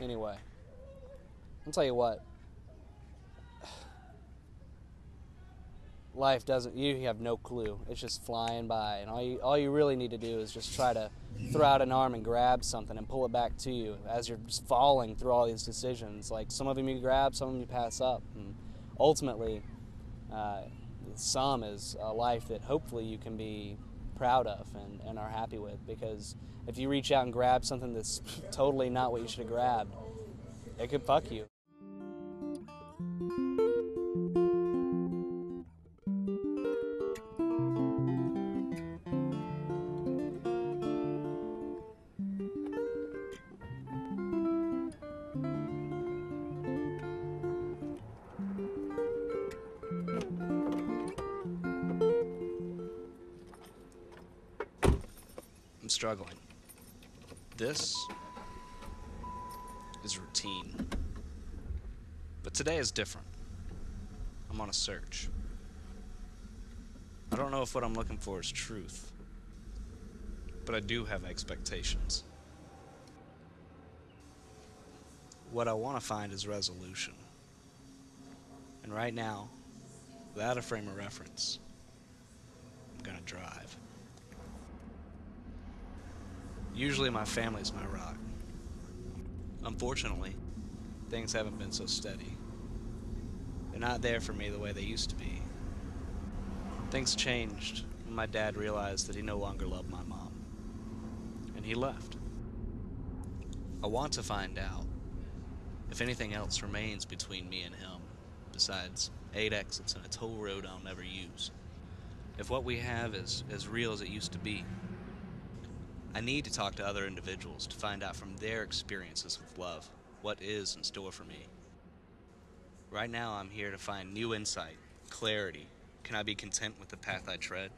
Anyway, I'll tell you what. Life doesn't, you have no clue. It's just flying by, and all you really need to do is just try to throw out an arm and grab something and pull it back to you as you're just falling through all these decisions. Like, some of them you grab, some of them you pass up, and ultimately some is a life that hopefully you can be proud of and are happy with, because if you reach out and grab something that's totally not what you should have grabbed, it could fuck you. I'm struggling. This is routine. But today is different. I'm on a search. I don't know if what I'm looking for is truth, but I do have expectations. What I want to find is resolution. And right now, without a frame of reference, I'm gonna drive. Usually my family's my rock. Unfortunately, things haven't been so steady. They're not there for me the way they used to be. Things changed when my dad realized that he no longer loved my mom, and he left. I want to find out if anything else remains between me and him, besides 8 exits and a toll road I'll never use. If what we have is as real as it used to be. I need to talk to other individuals to find out from their experiences with love what is in store for me. Right now I'm here to find new insight, clarity. Can I be content with the path I tread?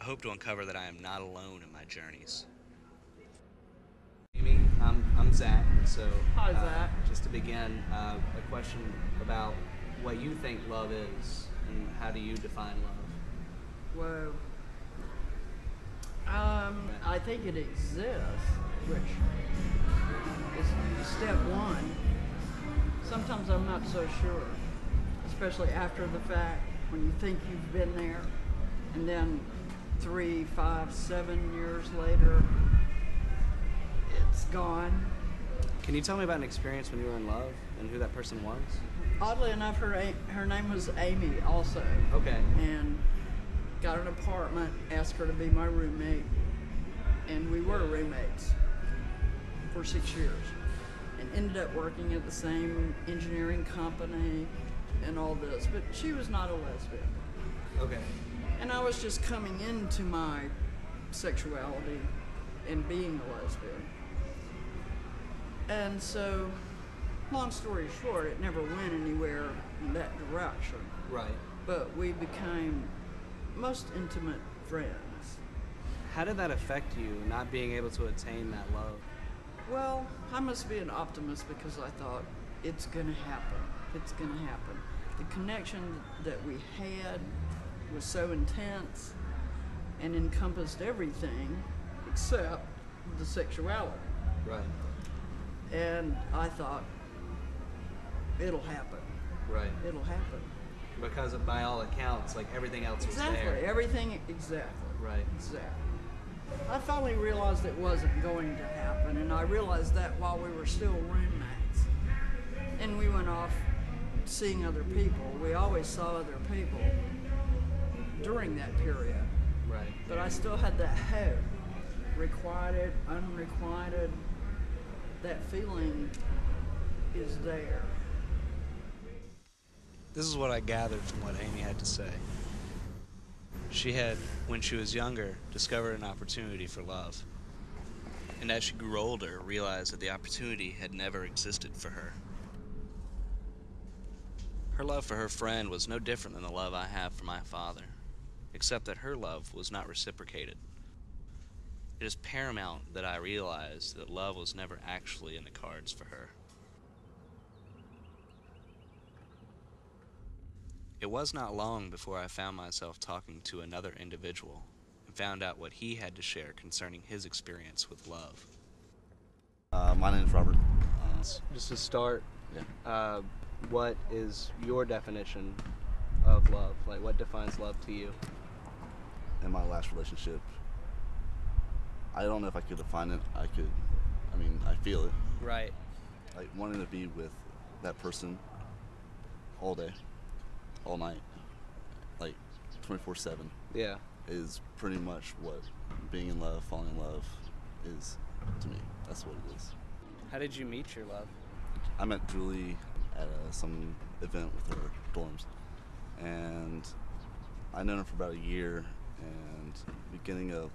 I hope to uncover that I am not alone in my journeys. Amy, I'm Zach, so Hi, Zach. Just to begin, a question about what you think love is and how do you define love? Whoa. I think it exists, which is step one. Sometimes I'm not so sure, especially after the fact, when you think you've been there, and then 3, 5, 7 years later, it's gone. Can you tell me about an experience when you were in love and who that person was? Oddly enough, her name was Amy also. Okay. And got an apartment, asked her to be my roommate, and we were roommates for 6 years, and ended up working at the same engineering company and all this, but she was not a lesbian. Okay. And I was just coming into my sexuality and being a lesbian. And so, long story short, it never went anywhere in that direction. Right. But we became most intimate friends. How did that affect you, not being able to attain that love? Well, I must be an optimist because I thought, it's gonna happen. It's gonna happen. The connection that we had was so intense and encompassed everything except the sexuality. Right. And I thought, it'll happen. Right. It'll happen. Because of, by all accounts, like everything else was Exactly. there. Everything, exactly. Right. Exactly. I finally realized it wasn't going to happen, and I realized that while we were still roommates. And we went off seeing other people. We always saw other people during that period. Right. But I still had that hope. Requited, unrequited, that feeling is there. This is what I gathered from what Amy had to say. She had, when she was younger, discovered an opportunity for love. And as she grew older, realized that the opportunity had never existed for her. Her love for her friend was no different than the love I have for my father, except that her love was not reciprocated. It is paramount that I realized that love was never actually in the cards for her. It was not long before I found myself talking to another individual and found out what he had to share concerning his experience with love. My name is Robert. questions. Just to start, Yeah. what is your definition of love? Like, what defines love to you? In my last relationship, I don't know if I could define it. I feel it. Right. Like wanting to be with that person all day, all night, like 24/7 Yeah. is pretty much what being in love, falling in love is to me. That's what it is. How did you meet your love? I met Julie at some event with her dorms, and I known her for about a year. And beginning of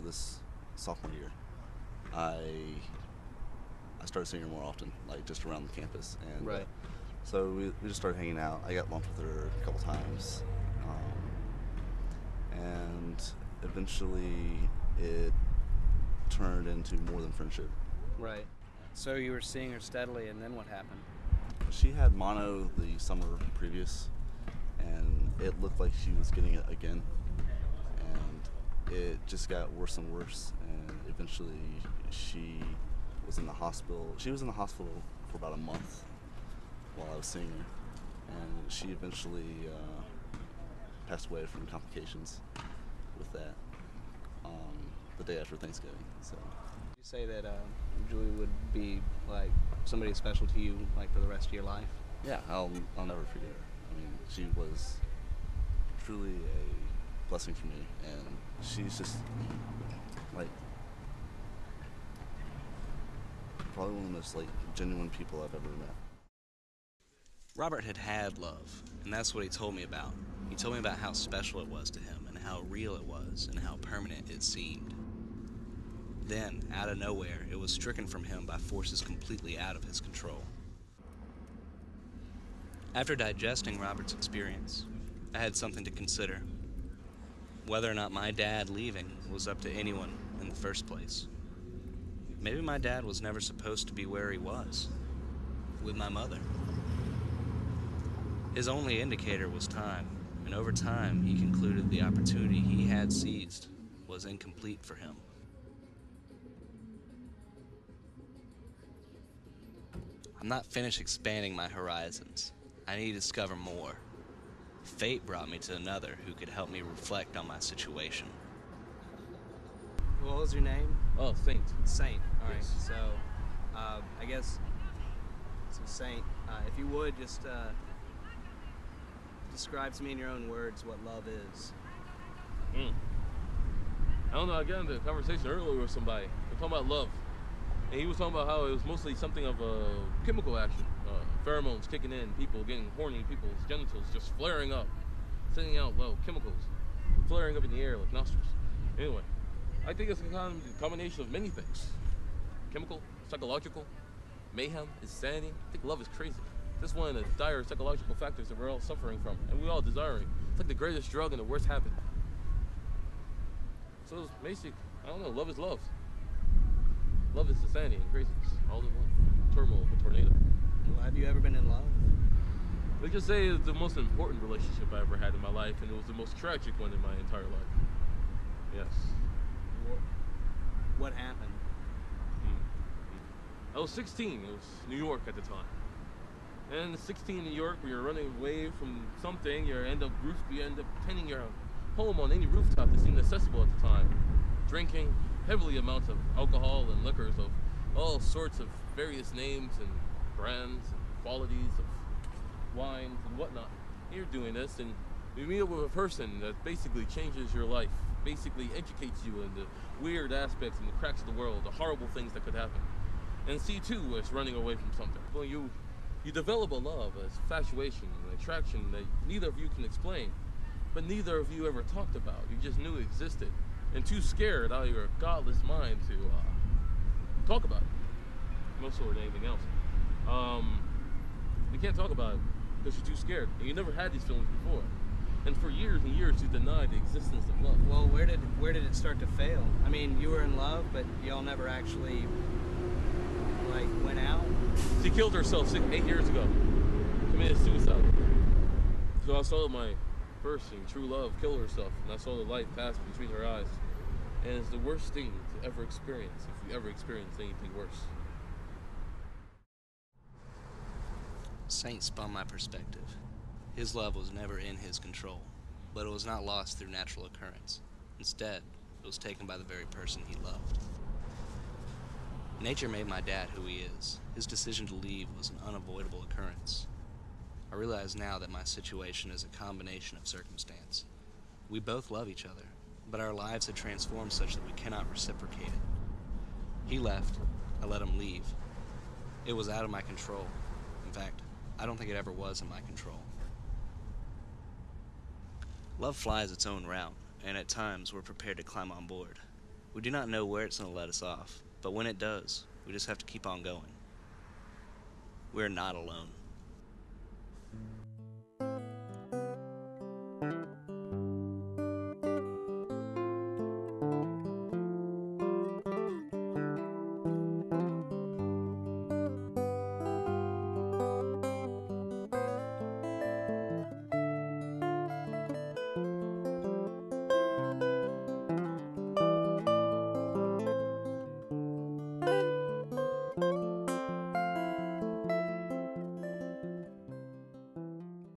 this sophomore year, I started seeing her more often, like just around the campus. And Right. so we just started hanging out. I got lunch with her a couple times, and eventually it turned into more than friendship. Right. So you were seeing her steadily, and then what happened? She had mono the summer previous, and it looked like she was getting it again. And it just got worse and worse, and eventually she was in the hospital. She was in the hospital for about a month while I was seeing her, and she eventually passed away from complications with that the day after Thanksgiving. So You say that Julie would be like somebody special to you, like for the rest of your life. yeah, I'll never forget her. I mean, she was truly a blessing for me, and she's just like probably one of the most like genuine people I've ever met. Robert had love, and that's what he told me about. He told me about how special it was to him, and how real it was, and how permanent it seemed. Then, out of nowhere, it was stricken from him by forces completely out of his control. After digesting Robert's experience, I had something to consider. Whether or not my dad leaving was up to anyone in the first place. Maybe my dad was never supposed to be where he was, with my mother. His only indicator was time, and over time he concluded the opportunity he had seized was incomplete for him. I'm not finished expanding my horizons. I need to discover more. Fate brought me to another who could help me reflect on my situation. What was your name? Oh, Saint. Saint. All right. Yes. So, I guess, Saint, if you would just describe to me in your own words what love is. I don't know, I got into a conversation earlier with somebody. We're talking about love. And he was talking about how it was mostly something of a chemical action. Pheromones kicking in, people getting horny, people's genitals just flaring up, sending out low chemicals, flaring up in the air like nostrils. Anyway, I think it's a combination of many things. Chemical, psychological, mayhem, insanity. I think love is crazy. This is one of the dire psychological factors that we're all suffering from, and we're all desiring. It's like the greatest drug and the worst habit. So it's basic, I don't know, love is love. Love is insanity and craziness, all in one. Turmoil of a tornado. Well, have you ever been in love? Let's just say it's the most important relationship I ever had in my life, and it was the most tragic one in my entire life. Yes. What happened? I was 16. It was New York at the time. And at 16 in New York, when you're running away from something, you end up penning your home on any rooftop that seemed accessible at the time. Drinking heavily amounts of alcohol and liquors of all sorts of various names and brands and qualities of wines and whatnot. You're doing this, and you meet up with a person that basically changes your life, basically educates you in the weird aspects and the cracks of the world, the horrible things that could happen. And C2 is running away from something. Well, you develop a love, a infatuation, an attraction that neither of you can explain, but neither of you ever talked about. You just knew it existed, and too scared out of your godless mind to talk about it, no sort of anything else. You can't talk about it because you're too scared, and you never had these feelings before. And for years and years, you denied the existence of love. Well, where did it start to fail? I mean, you were in love, but y'all never actually went out. She killed herself 8 years ago. Committed suicide. So I saw my first and true love kill herself, and I saw the light pass between her eyes. And it's the worst thing to ever experience, if you ever experience anything worse. Saint spun my perspective. His love was never in his control, but it was not lost through natural occurrence. Instead, it was taken by the very person he loved. Nature made my dad who he is. His decision to leave was an unavoidable occurrence. I realize now that my situation is a combination of circumstance. We both love each other, but our lives have transformed such that we cannot reciprocate it. He left, I let him leave. It was out of my control. In fact, I don't think it ever was in my control. Love flies its own route, and at times we're prepared to climb on board. We do not know where it's going to let us off, but when it does, we just have to keep on going. We're not alone.